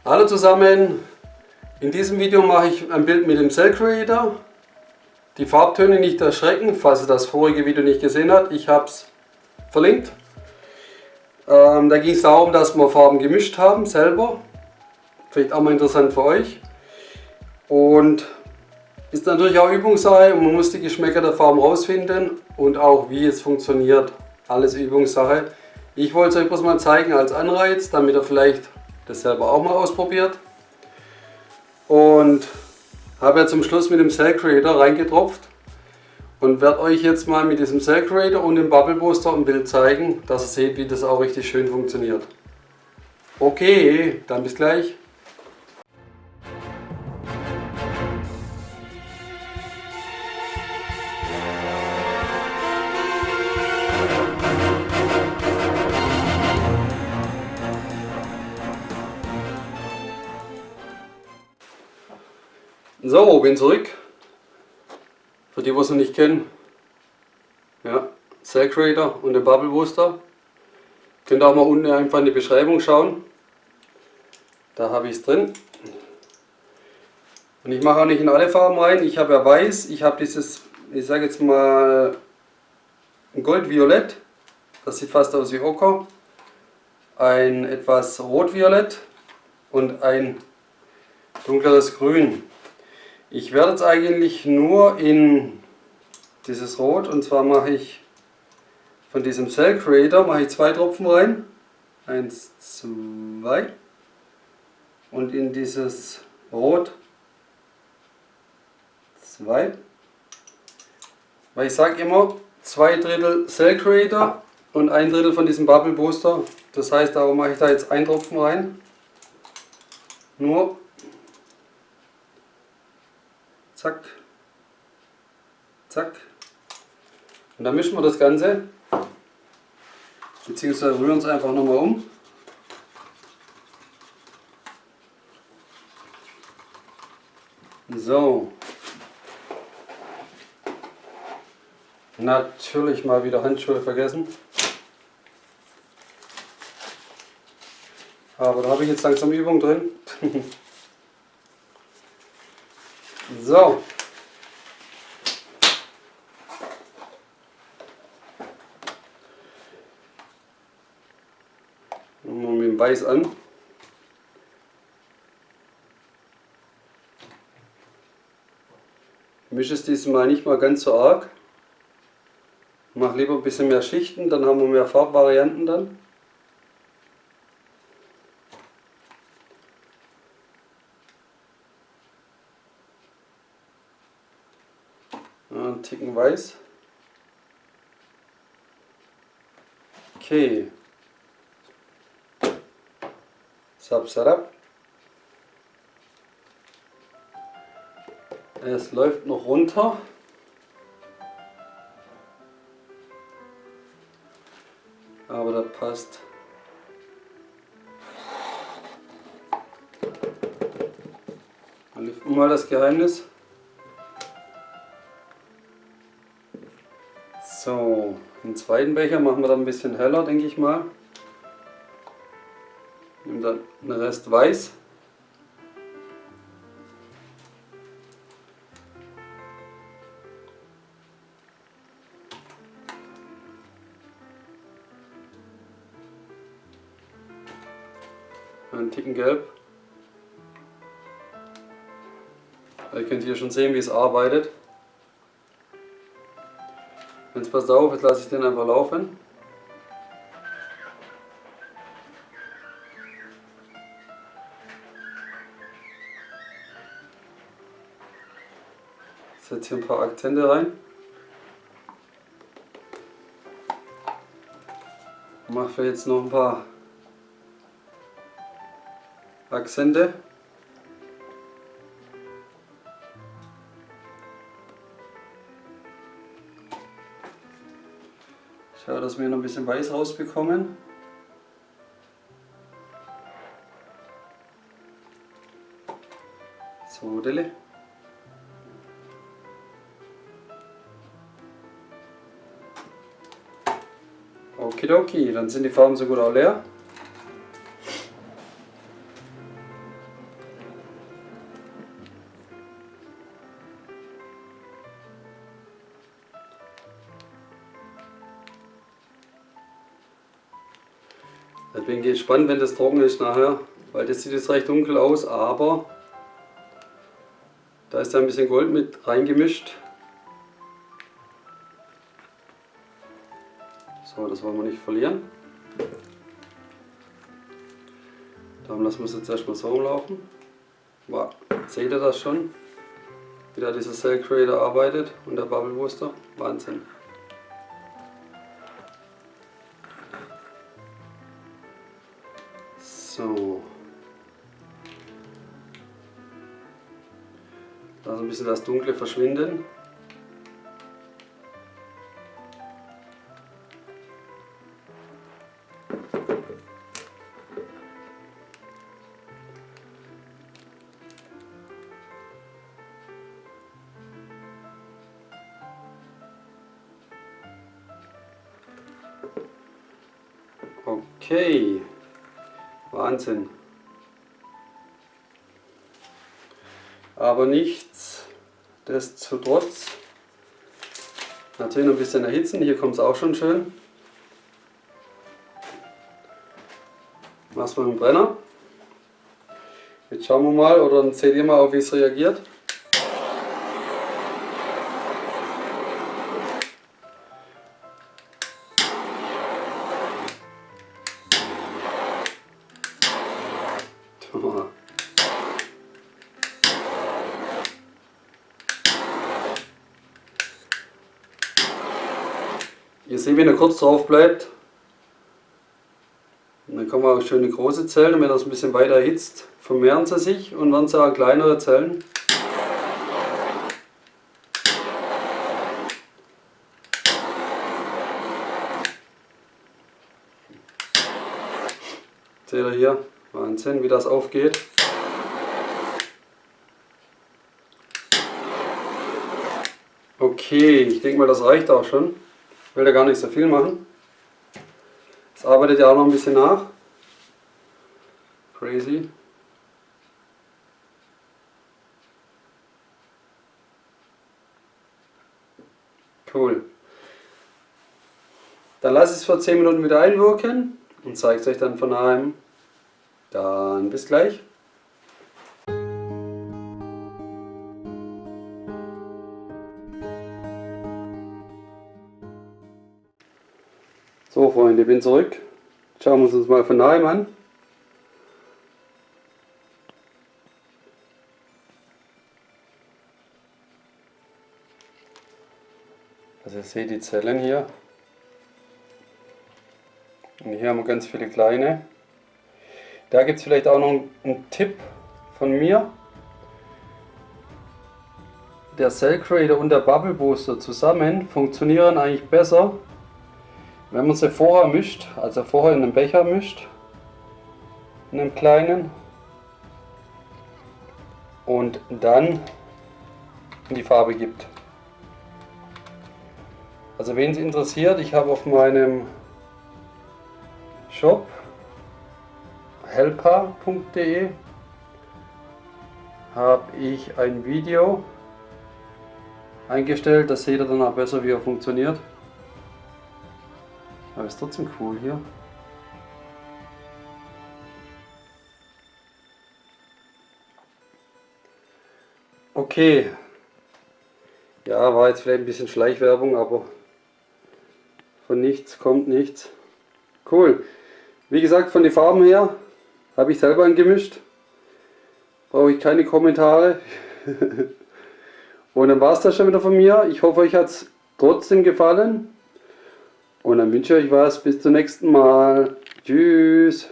Hallo zusammen, in diesem Video mache ich ein Bild mit dem Cell Creator. Die Farbtöne nicht erschrecken, falls ihr das vorige Video nicht gesehen habt, ich habe es verlinkt. Da ging es darum, dass wir Farben gemischt haben, selber. Vielleicht auch mal interessant für euch. Und ist natürlich auch Übungssache und man muss die Geschmäcker der Farben rausfinden und auch wie es funktioniert. Alles Übungssache. Ich wollte es euch bloß mal zeigen als Anreiz, damit ihr vielleicht das selber auch mal ausprobiert. Und habe ja zum Schluss mit dem Cell Creator reingetropft und werde euch jetzt mal mit diesem Cell Creator und dem Bubble Booster ein Bild zeigen, dass ihr seht, wie das auch richtig schön funktioniert. Okay, dann bis gleich. So, bin zurück. Für die, die es noch nicht kennen, ja, Cell Creator und den Bubble Booster. Könnt ihr auch mal unten einfach in die Beschreibung schauen. Da habe ich es drin. Und ich mache auch nicht in alle Farben rein. Ich habe ja weiß, ich habe dieses, ich sage jetzt mal, ein Goldviolett. Das sieht fast aus wie Ocker. Ein etwas rotviolett und ein dunkleres Grün. Ich werde jetzt eigentlich nur in dieses Rot, und zwar mache ich von diesem Cell Creator mache ich 2 Tropfen rein. 1, 2 und in dieses Rot 2. Weil ich sage immer 2 Drittel Cell Creator und 1 Drittel von diesem Bubble Booster. Das heißt, darum mache ich da jetzt 1 Tropfen rein. Nur. Zack, zack. Und dann mischen wir das Ganze, beziehungsweise rühren es einfach nochmal um. So. Natürlich mal wieder Handschuhe vergessen. Aber da habe ich jetzt langsam Übung drin. So. Fangen wir mit dem Weiß an. Ich mische es diesmal nicht mal ganz so arg. Mach lieber ein bisschen mehr Schichten, dann haben wir mehr Farbvarianten dann. Ein Ticken weiß. Okay. Sap, sarap. Es läuft noch runter. Aber das passt. Mal das Geheimnis. So, den zweiten Becher machen wir dann ein bisschen heller, denke ich mal. Nehmen dann den Rest weiß. Einen Ticken gelb. Ihr könnt hier schon sehen, wie es arbeitet. Jetzt passt auf, jetzt lasse ich den einfach laufen. Ich setze hier ein paar Akzente rein. Mache jetzt noch ein paar Akzente. Schau, dass wir noch ein bisschen weiß rausbekommen. So, Delle. Okidoki, dann sind die Farben so gut auch leer. Ich bin gespannt, wenn das trocken ist nachher, weil das sieht jetzt recht dunkel aus, aber da ist ja ein bisschen Gold mit reingemischt. So, das wollen wir nicht verlieren. Darum lassen wir es jetzt erstmal so rumlaufen. Wow. Seht ihr das schon? Wie da dieser Cell Creator arbeitet und der Bubble Booster? Wahnsinn. So. Da so ein bisschen das Dunkle verschwinden. Okay, Wahnsinn. Aber nichtsdestotrotz natürlich noch ein bisschen erhitzen. Hier kommt es auch schon schön. Was mit dem Brenner. Jetzt schauen wir mal, oder dann seht ihr mal, auf wie es reagiert. Ihr seht, wenn er kurz drauf bleibt, und dann kommen auch schöne große Zellen, und wenn das ein bisschen weiter erhitzt, vermehren sie sich und werden sie auch kleinere Zellen. Seht ihr hier, Wahnsinn, wie das aufgeht. Okay, ich denke mal, das reicht auch schon. Ich will da gar nicht so viel machen. Es arbeitet ja auch noch ein bisschen nach. Crazy. Cool. Dann lasse ich es für 10 Minuten wieder einwirken und zeige es euch dann von daheim. Dann bis gleich. So Freunde, ich bin zurück. Schauen wir uns mal von daheim an. Also ihr seht die Zellen hier. Und hier haben wir ganz viele kleine. Da gibt es vielleicht auch noch einen Tipp von mir. Der Cell Creator und der Bubble Booster zusammen funktionieren eigentlich besser, wenn man sie vorher mischt, also vorher in einem Becher mischt, in einem kleinen, und dann in die Farbe gibt. Also wen es interessiert, ich habe auf meinem Shop helpa.de habe ich ein Video eingestellt, das seht ihr dann auch besser, wie er funktioniert. Aber ist trotzdem cool hier. Okay. Ja, war jetzt vielleicht ein bisschen Schleichwerbung, aber von nichts kommt nichts. Cool. Wie gesagt, von den Farben her habe ich selber angemischt. Brauche ich keine Kommentare. Und dann war es das schon wieder von mir. Ich hoffe, euch hat es trotzdem gefallen. Und dann wünsche ich euch was. Bis zum nächsten Mal. Tschüss.